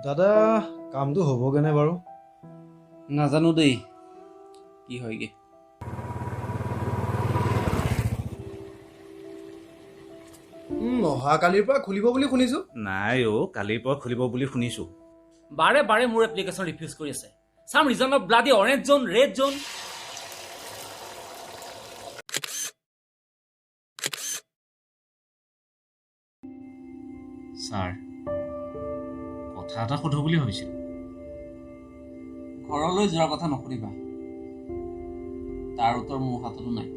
দাদা কামটো হ'বগৈনে বাৰু? নাজানো দেই কি হয়গে। অহাকালিৰ পৰা খুলিব বুলি শুনিছো। নাই অ' কালিৰ পৰা খুলিব বুলি শুনিছো। বাৰে বাৰে মোৰ এপ্লিকেশ্যন ৰিফিউজ কৰি আছে। Some reason of bloody orange zone red zone. Sir কথা এটা সোধো বুলি ভাবিছিলো। ঘৰলৈ যোৱাৰ কথা নকৰিবা, তাৰ উত্তৰ মোৰ হাততো নাই।